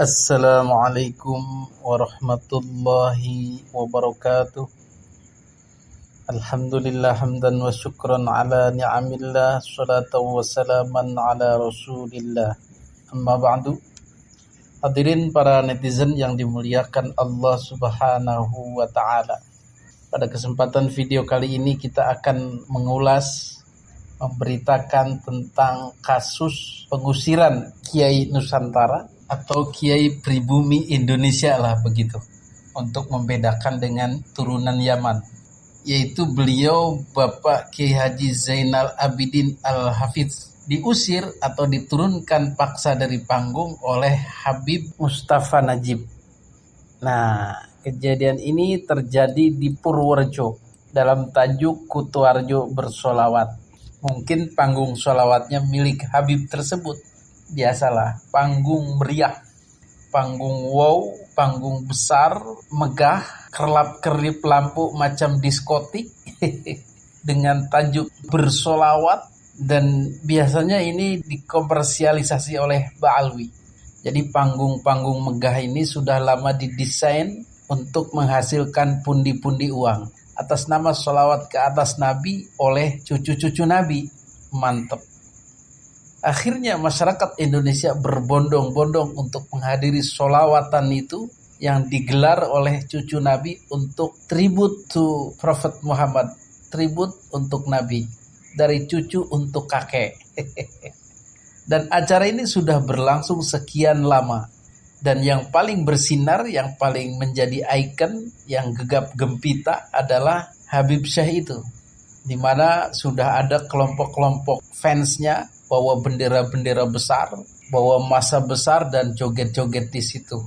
Assalamualaikum warahmatullahi wabarakatuh. Alhamdulillah hamdan wa syukran ala ni'amillah, salatu wa salaman ala rasulillah. Amma ba'du. Hadirin para netizen yang dimuliakan Allah subhanahu wa ta'ala. Pada kesempatan video kali ini kita akan mengulas, memberitakan tentang kasus pengusiran Kiai Nusantara atau Kiai Pribumi Indonesia lah begitu, untuk membedakan dengan turunan Yaman, yaitu beliau Bapak Kiai Haji Zainal Abidin Al-Hafidz diusir atau diturunkan paksa dari panggung oleh Habib Mustafa Najib. Nah, kejadian ini terjadi di Purworejo dalam tajuk Kutoarjo Bersolawat. Mungkin panggung solawatnya milik Habib tersebut. Biasalah, panggung meriah, panggung wow, panggung besar, megah, kerlap-kerlip lampu macam diskotik dengan tajuk bersolawat, dan biasanya ini dikomersialisasi oleh Ba'alwi. Jadi panggung-panggung megah ini sudah lama didesain untuk menghasilkan pundi-pundi uang atas nama solawat ke atas Nabi oleh cucu-cucu Nabi. Mantap. Akhirnya masyarakat Indonesia berbondong-bondong untuk menghadiri sholawatan itu yang digelar oleh cucu Nabi untuk tribute to Prophet Muhammad, tribute untuk Nabi, dari cucu untuk kakek. Dan acara ini sudah berlangsung sekian lama. Dan yang paling bersinar, yang paling menjadi ikon, yang gegap gempita adalah Habib Syekh itu, di mana sudah ada kelompok-kelompok fansnya bawa bendera-bendera besar, bawa massa besar dan joget-joget di situ.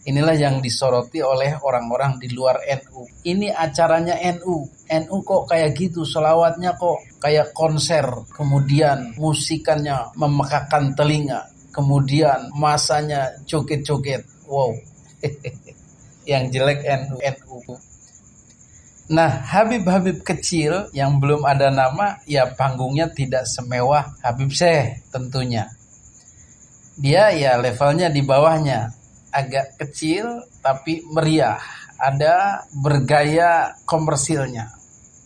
Inilah yang disoroti oleh orang-orang di luar NU. Ini acaranya NU. NU kok kayak gitu, selawatnya kok kayak konser. Kemudian musikannya memekakan telinga. Kemudian massanya joget-joget. Wow. Yang jelek NU. Nah, Habib-Habib kecil yang belum ada nama, ya panggungnya tidak semewah Habib Syekh tentunya. Dia ya levelnya di bawahnya, agak kecil tapi meriah, ada bergaya komersilnya.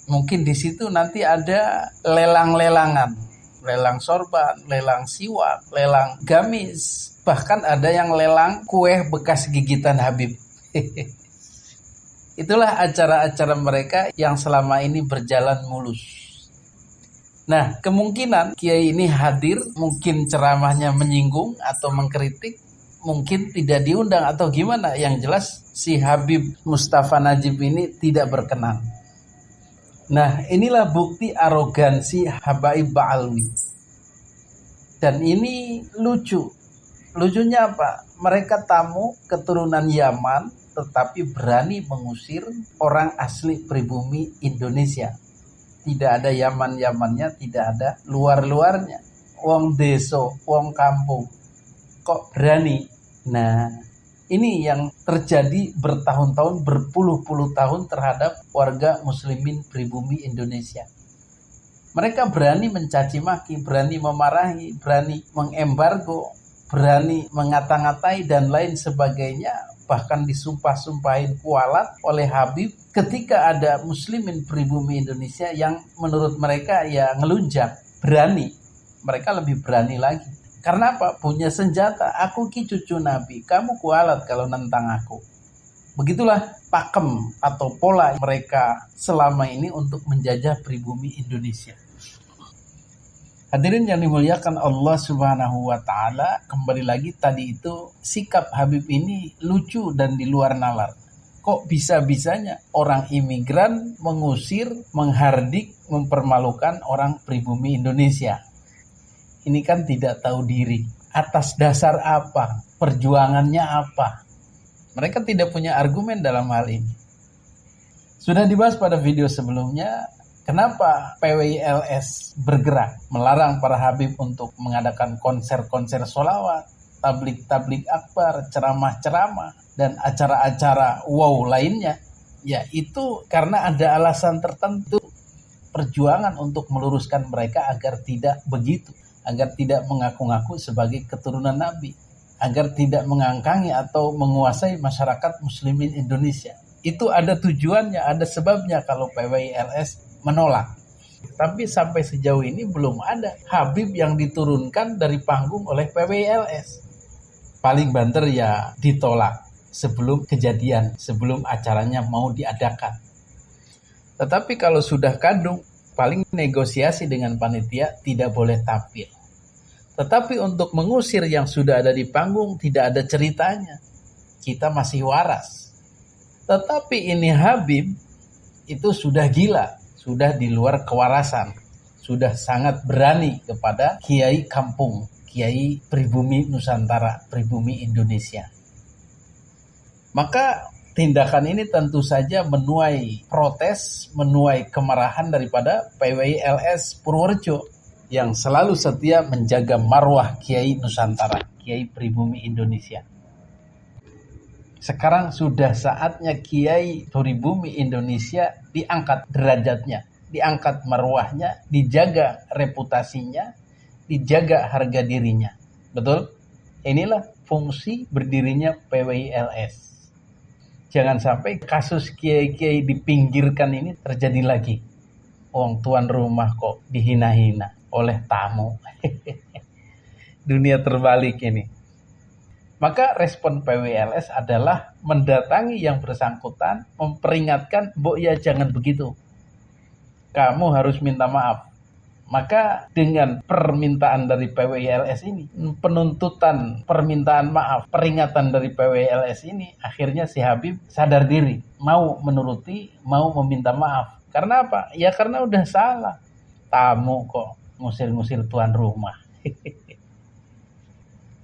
Mungkin di situ nanti ada lelang-lelangan, lelang sorban, lelang siwak, lelang gamis, bahkan ada yang lelang kue bekas gigitan Habib. Itulah acara-acara mereka yang selama ini berjalan mulus. Nah, kemungkinan Kiai ini hadir, mungkin ceramahnya menyinggung atau mengkritik, mungkin tidak diundang atau gimana. Yang jelas si Habib Mustafa Najib ini tidak berkenan. Nah, inilah bukti arogansi Habaib Ba'alwi. Dan ini lucu. Lucunya apa? Mereka tamu keturunan Yaman, tetapi berani mengusir orang asli pribumi Indonesia. Tidak ada Yaman-Yamannya, tidak ada luar-luarnya. Wong deso, wong kampung. Kok berani? Nah, ini yang terjadi bertahun-tahun, berpuluh-puluh tahun terhadap warga muslimin pribumi Indonesia. Mereka berani mencaci maki, berani memarahi, berani mengembargo, berani mengata-ngatai dan lain sebagainya. Bahkan disumpah-sumpahin kualat oleh Habib ketika ada muslimin pribumi Indonesia yang menurut mereka ya ngelunjak, berani. Mereka lebih berani lagi. Karena apa? Punya senjata. Aku ki cucu Nabi, kamu kualat kalau nentang aku. Begitulah pakem atau pola mereka selama ini untuk menjajah pribumi Indonesia. Hadirin yang dimuliakan Allah subhanahu wa ta'ala, kembali lagi tadi itu sikap Habib ini lucu dan di luar nalar. Kok bisa-bisanya orang imigran mengusir, menghardik, mempermalukan orang pribumi Indonesia? Ini kan tidak tahu diri. Atas dasar apa? Perjuangannya apa? Mereka tidak punya argumen dalam hal ini. Sudah dibahas pada video sebelumnya. Kenapa PWILS bergerak melarang para Habib untuk mengadakan konser-konser sholawat, tablik-tablik akbar, ceramah-ceramah, dan acara-acara wow lainnya? Ya itu karena ada alasan tertentu. Perjuangan untuk meluruskan mereka agar tidak begitu, agar tidak mengaku-ngaku sebagai keturunan Nabi, agar tidak mengangkangi atau menguasai masyarakat muslimin Indonesia. Itu ada tujuannya, ada sebabnya kalau PWILS menolak. Tapi sampai sejauh ini belum ada Habib yang diturunkan dari panggung oleh PWILS. Paling banter ya ditolak sebelum kejadian, sebelum acaranya mau diadakan. Tetapi kalau sudah kadung, paling negosiasi dengan panitia tidak boleh tampil. Tetapi untuk mengusir yang sudah ada di panggung tidak ada ceritanya. Kita masih waras. Tetapi ini Habib itu sudah gila, sudah di luar kewarasan, sudah sangat berani kepada kiai kampung, kiai pribumi Nusantara, pribumi Indonesia. Maka tindakan ini tentu saja menuai protes, menuai kemarahan daripada PWILS Purworejo yang selalu setia menjaga marwah kiai Nusantara, kiai pribumi Indonesia. Sekarang sudah saatnya kiai pribumi Indonesia diangkat derajatnya, diangkat marwahnya, dijaga reputasinya, dijaga harga dirinya. Betul? Inilah fungsi berdirinya PWILS. Jangan sampai kasus kiai-kiai dipinggirkan ini terjadi lagi. Wong tuan rumah kok dihina-hina oleh tamu. Dunia terbalik ini. Maka respon PWILS adalah mendatangi yang bersangkutan, memperingatkan, "Mbok ya jangan begitu. Kamu harus minta maaf." Maka dengan permintaan dari PWILS ini, penuntutan permintaan maaf, peringatan dari PWILS ini, akhirnya si Habib sadar diri, mau menuruti, mau meminta maaf. Karena apa? Ya karena udah salah. Tamu kok ngusir-ngusir tuan rumah.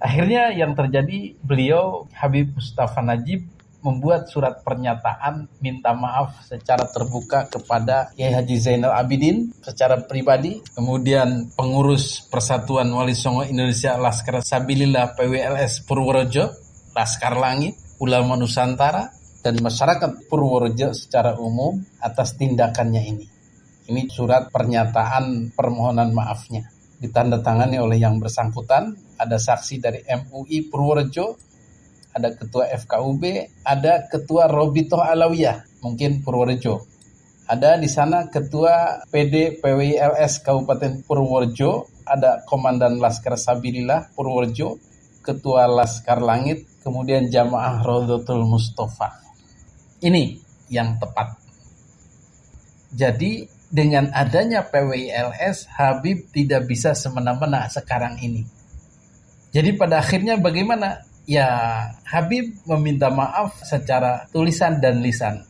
Akhirnya yang terjadi, beliau Habib Mustafa Najib membuat surat pernyataan minta maaf secara terbuka kepada Kiai Haji Zainal Abidin secara pribadi, kemudian pengurus Persatuan Wali Songo Indonesia Laskar Sabilillah PWILS Purworejo, Laskar Langit, ulama Nusantara, dan masyarakat Purworejo secara umum atas tindakannya ini. Ini surat pernyataan permohonan maafnya. Ditandatangani oleh yang bersangkutan, ada saksi dari MUI Purworejo, ada ketua FKUB, ada ketua Robitoh Alawiyah, mungkin Purworejo. Ada di sana ketua PD PWILS Kabupaten Purworejo, ada komandan Laskar Sabilillah Purworejo, ketua Laskar Langit, kemudian jamaah Rodotul Mustafa. Ini yang tepat. Jadi dengan adanya PWILS, Habib tidak bisa semena-mena sekarang ini. Jadi pada akhirnya bagaimana? Ya, Habib meminta maaf secara tulisan dan lisan.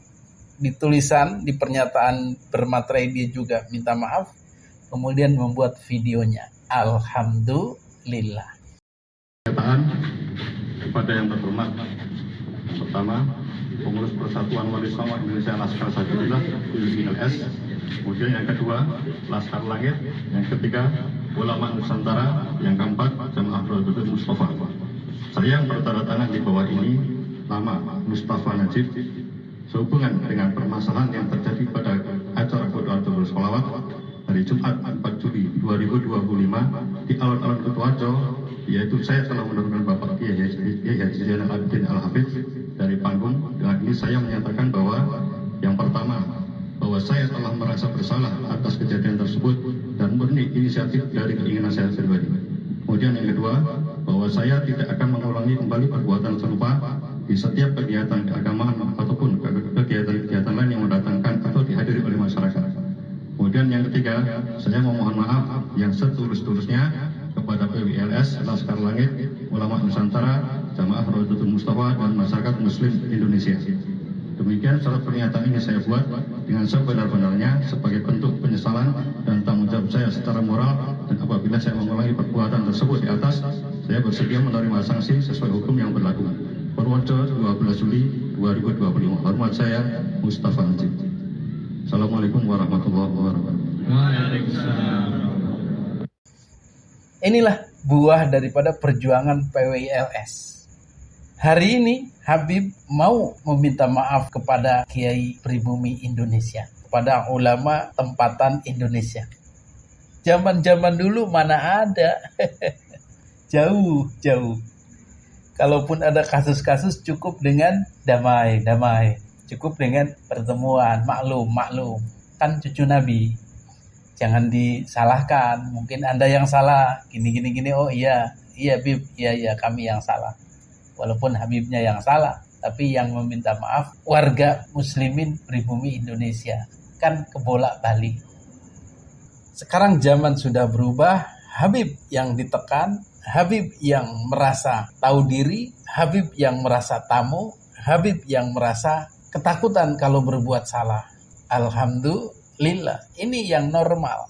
Di tulisan, di pernyataan bermaterai dia juga minta maaf, kemudian membuat videonya. Alhamdulillah. Pernyataan kepada yang terhormat. Pertama, pengurus Persatuan Wali Songo Indonesia Laskar Sabilillah PWILS. Kemudian yang kedua, Laskar Langit. Yang ketiga, ulama Nusantara. Yang keempat, jamaah Rodotul Mustafa. Saya yang bertanda tangan di bawah ini nama Mustafa Najib sehubungan dengan permasalahan yang terjadi pada acara Qudwatul Sholawat hari Jumat 4 Juli 2025 di alun-alun Kutoarjo, yaitu saya telah menurunkan Bapak Kiai Haji Zainal Abidin Al-Hafidz dari panggung. Dengan ini saya menyatakan bahwa yang pertama, bahwa saya telah merasa bersalah atas kejadian tersebut dan murni inisiatif dari keinginan saya pribadi. Kemudian yang kedua, bahwa saya tidak akan mengulangi kembali perbuatan serupa di setiap kegiatan keagamaan ataupun kegiatan-kegiatan lain yang mendatangkan atau dihadiri oleh masyarakat. Kemudian yang ketiga, saya memohon maaf yang setulus-tulusnya kepada PWILS, Laskar Langit, ulama Nusantara, jamaah Rodotul Mustafa, dan masyarakat Muslim Indonesia. Demikian surat pernyataan ini saya buat dengan sebenar-benarnya sebagai bentuk penyesalan dan tanggung jawab saya secara moral, dan apabila saya mengulangi perbuatan tersebut di atas, saya bersedia menerima sanksi sesuai hukum yang berlaku. Purworejo, 12 Juli 2025. Hormat saya, Mustafa Najib. Assalamualaikum warahmatullahi wabarakatuh. Waalaikumsalam. Inilah buah daripada perjuangan PWILS. Hari ini Habib mau meminta maaf kepada Kiai pribumi Indonesia, kepada ulama tempatan Indonesia. Zaman-zaman dulu mana ada. Jauh. Kalaupun ada kasus-kasus cukup dengan damai. Cukup dengan pertemuan, maklum. Kan cucu Nabi. Jangan disalahkan. Mungkin Anda yang salah. Gini. Oh iya Habib. Iya kami yang salah. Walaupun Habibnya yang salah. Tapi yang meminta maaf warga muslimin pribumi Indonesia. Kan kebolak-balik. Sekarang zaman sudah berubah. Habib yang ditekan. Habib yang merasa tahu diri, Habib yang merasa tamu, Habib yang merasa ketakutan kalau berbuat salah. Alhamdulillah, ini yang normal.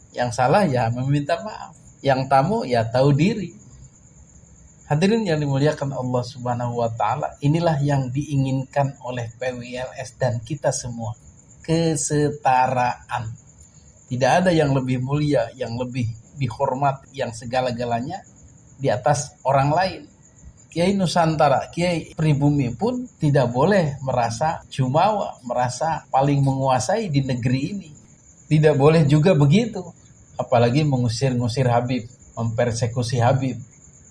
Yang salah ya meminta maaf, yang tamu ya tahu diri. Hadirin yang dimuliakan Allah Subhanahu wa taala, inilah yang diinginkan oleh PWLS dan kita semua. Kesetaraan. Tidak ada yang lebih mulia, yang lebih dihormat, yang segala-galanya di atas orang lain. Kiai Nusantara, Kiai pribumi pun tidak boleh merasa jumawa, merasa paling menguasai di negeri ini. Tidak boleh juga begitu. Apalagi mengusir-ngusir Habib, mempersekusi Habib.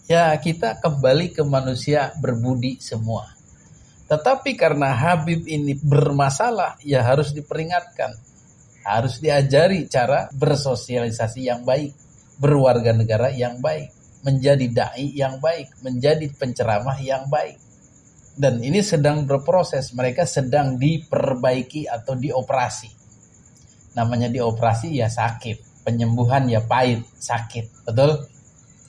Ya, kita kembali ke manusia berbudi semua. Tetapi karena Habib ini bermasalah, ya harus diperingatkan. Harus diajari cara bersosialisasi yang baik. Berwarga negara yang baik, menjadi dai yang baik, menjadi penceramah yang baik. Dan ini sedang berproses, mereka sedang diperbaiki atau dioperasi. Namanya dioperasi ya sakit, penyembuhan ya pahit, sakit, betul?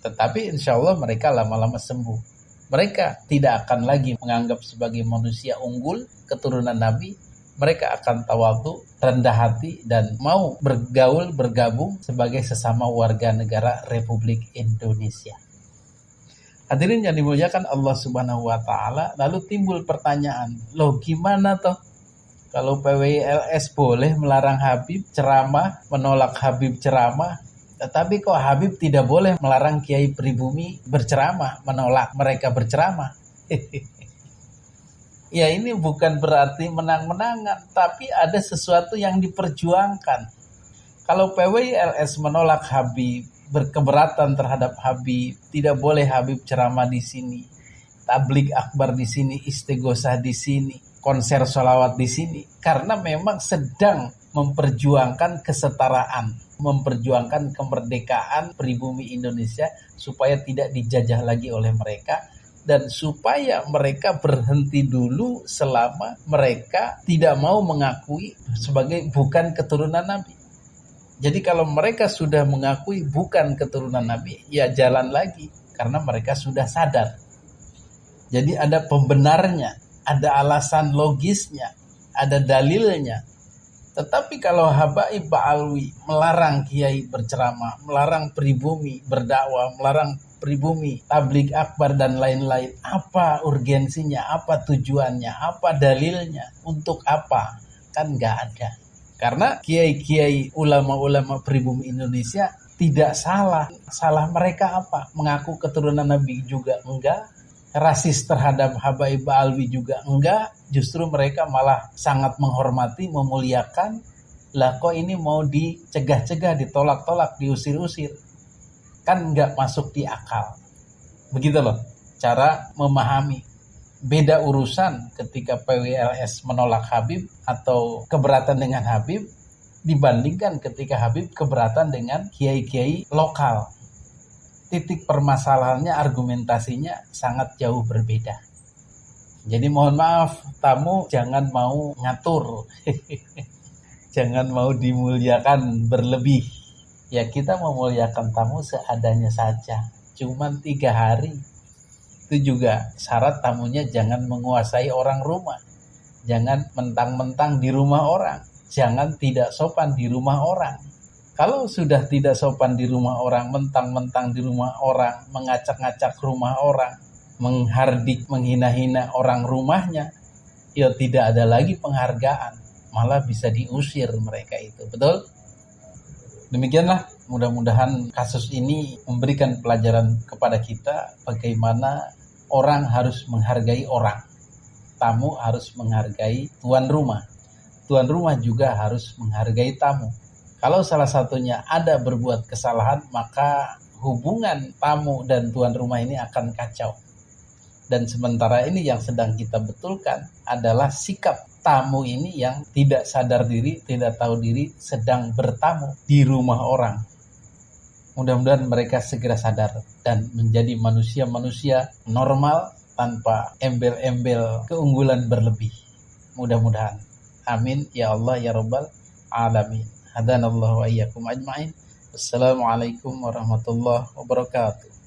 Tetapi insya Allah mereka lama-lama sembuh. Mereka tidak akan lagi menganggap sebagai manusia unggul, keturunan Nabi. Mereka akan tawadhu, rendah hati, dan mau bergaul, bergabung sebagai sesama warga negara Republik Indonesia. Hadirin yang dimuliakan Allah Subhanahu wa taala, lalu timbul pertanyaan, loh gimana toh kalau PWLS boleh melarang Habib ceramah, menolak Habib ceramah, tetapi kok Habib tidak boleh melarang Kiai pribumi berceramah, menolak mereka berceramah? Ya ini bukan berarti menang-menangan, tapi ada sesuatu yang diperjuangkan. Kalau PWLS menolak Habib, berkeberatan terhadap Habib, tidak boleh Habib ceramah di sini, tablik akbar di sini, istighosah di sini, konser sholawat di sini, karena memang sedang memperjuangkan kesetaraan, memperjuangkan kemerdekaan pribumi Indonesia supaya tidak dijajah lagi oleh mereka. Dan supaya mereka berhenti dulu selama mereka tidak mau mengakui sebagai bukan keturunan Nabi. Jadi kalau mereka sudah mengakui bukan keturunan Nabi, ya jalan lagi. Karena mereka sudah sadar. Jadi ada pembenarnya, ada alasan logisnya, ada dalilnya. Tetapi kalau Habaib Ba'alwi melarang Kiai berceramah, melarang pribumi berdakwah, melarang pribumi, tablik akbar dan lain-lain, apa urgensinya, apa tujuannya, apa dalilnya, untuk apa? Kan nggak ada. Karena kiai-kiai ulama-ulama pribumi Indonesia tidak salah. Salah mereka apa? Mengaku keturunan Nabi juga enggak. Rasis terhadap Habaib Ba'alwi juga enggak. Justru mereka malah sangat menghormati, memuliakan. Lah kok ini mau dicegah-cegah, ditolak-tolak, diusir-usir? Kan nggak masuk di akal. Begitu loh cara memahami. Beda urusan ketika PWLS menolak Habib atau keberatan dengan Habib dibandingkan ketika Habib keberatan dengan kiai-kiai lokal. Titik permasalahannya, argumentasinya sangat jauh berbeda. Jadi mohon maaf, tamu jangan mau ngatur. Jangan mau dimuliakan berlebih. Ya kita memuliakan tamu seadanya saja. Cuman 3 hari. Itu juga syarat tamunya jangan menguasai orang rumah. Jangan mentang-mentang di rumah orang. Jangan tidak sopan di rumah orang. Kalau sudah tidak sopan di rumah orang, mentang-mentang di rumah orang, mengacak-ngacak rumah orang, menghardik, menghina-hina orang rumahnya, ya tidak ada lagi penghargaan. Malah bisa diusir mereka itu. Betul? Demikianlah, mudah-mudahan kasus ini memberikan pelajaran kepada kita bagaimana orang harus menghargai orang. Tamu harus menghargai tuan rumah. Tuan rumah juga harus menghargai tamu. Kalau salah satunya ada berbuat kesalahan, maka hubungan tamu dan tuan rumah ini akan kacau. Dan sementara ini yang sedang kita betulkan adalah sikap tamu ini yang tidak sadar diri, tidak tahu diri, sedang bertamu di rumah orang. Mudah-mudahan mereka segera sadar dan menjadi manusia-manusia normal tanpa embel-embel keunggulan berlebih. Mudah-mudahan. Amin ya Allah ya Rabbal alamin. Hadanallahu wa iyyakum ajmain. Wassalamualaikum warahmatullahi wabarakatuh.